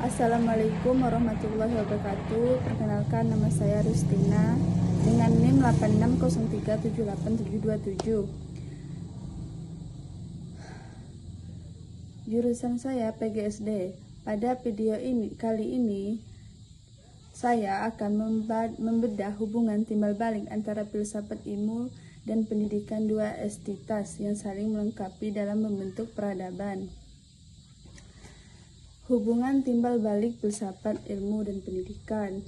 Assalamualaikum warahmatullahi wabarakatuh. Perkenalkan, nama saya Rustina dengan NIM 8603787727. Jurusan saya PGSD. Pada video kali ini saya akan membedah hubungan timbal balik antara filsafat ilmu dan pendidikan, dua entitas yang saling melengkapi dalam membentuk peradaban. Hubungan timbal balik filsafat, ilmu, dan pendidikan.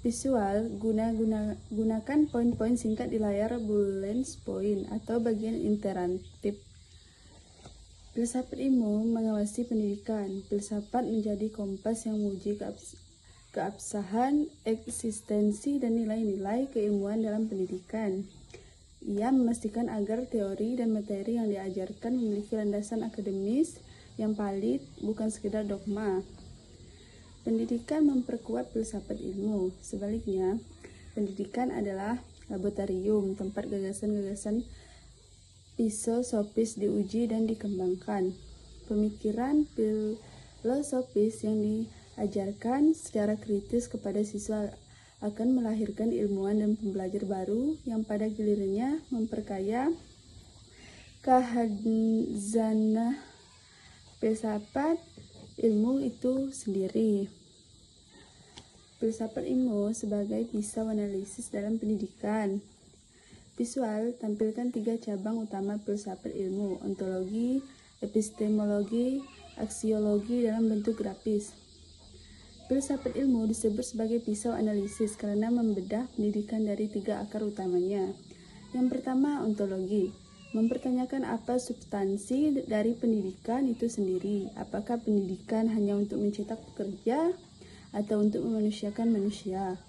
Visual, gunakan poin-poin singkat di layar bullet point atau bagian interaktif. Filsafat ilmu mengawasi pendidikan. Filsafat menjadi kompas yang menguji keabsahan, eksistensi, dan nilai-nilai keilmuan dalam pendidikan. Ia memastikan agar teori dan materi yang diajarkan memiliki landasan akademis yang valid, bukan sekedar dogma. Pendidikan memperkuat filsafat ilmu. Sebaliknya, pendidikan adalah laboratorium, tempat gagasan-gagasan filosofis diuji dan dikembangkan. Pemikiran filosofis yang diajarkan secara kritis kepada siswa akan melahirkan ilmuwan dan pembelajar baru yang pada gilirannya memperkaya khazanah filsafat ilmu itu sendiri. Filsafat ilmu sebagai pisau analisis dalam pendidikan. Visual, tampilkan 3 cabang utama filsafat ilmu: ontologi, epistemologi, aksiologi dalam bentuk grafis. Filsafat ilmu disebut sebagai pisau analisis karena membedah pendidikan dari 3 akar utamanya. Yang pertama, ontologi. Mempertanyakan apa substansi dari pendidikan itu sendiri. Apakah pendidikan hanya untuk mencetak pekerja atau untuk memanusiakan manusia?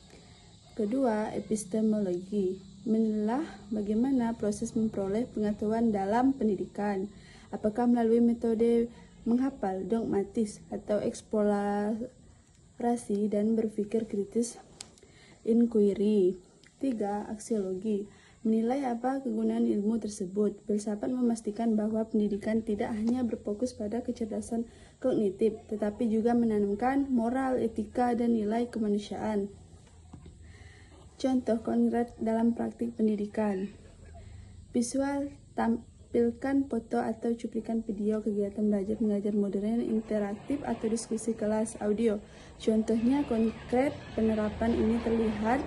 Kedua, epistemologi. Menelaah bagaimana proses memperoleh pengetahuan dalam pendidikan. Apakah melalui metode menghafal, dogmatis, atau eksplorasi dan berpikir kritis, inquiry. 3. Aksiologi. Menilai apa kegunaan ilmu tersebut. Filsafat memastikan bahwa pendidikan tidak hanya berfokus pada kecerdasan kognitif, tetapi juga menanamkan moral, etika, dan nilai kemanusiaan. Contoh konkret dalam praktik pendidikan. Visual, tampilkan foto atau cuplikan video kegiatan belajar mengajar modern, interaktif, atau diskusi kelas. Audio, contohnya konkret. Penerapan ini terlihat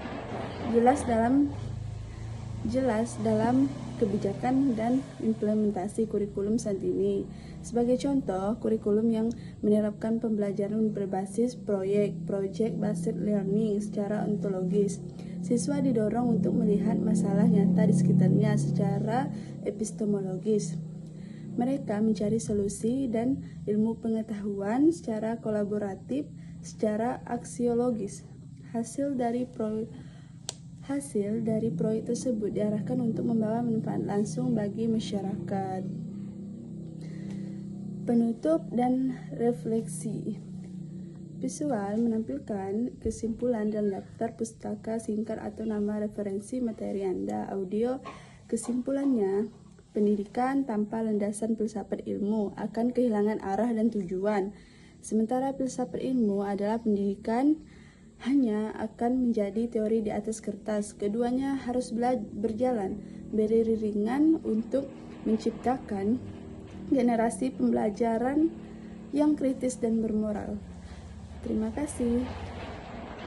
jelas dalam kebijakan dan implementasi kurikulum saat ini. Sebagai contoh, kurikulum yang menerapkan pembelajaran berbasis project based learning secara ontologis. Siswa didorong untuk melihat masalah nyata di sekitarnya secara epistemologis. Mereka mencari solusi dan ilmu pengetahuan secara kolaboratif, secara aksiologis. Hasil dari proyek tersebut diarahkan untuk membawa manfaat langsung bagi masyarakat. Penutup dan refleksi. Visual menampilkan kesimpulan dan daftar pustaka singkat atau nama referensi materi Anda. Audio, kesimpulannya, pendidikan tanpa landasan filsafat ilmu akan kehilangan arah dan tujuan. Sementara filsafat ilmu adalah pendidikan hanya akan menjadi teori di atas kertas. Keduanya harus berjalan beriringan untuk menciptakan generasi pembelajaran yang kritis dan bermoral. Terima kasih.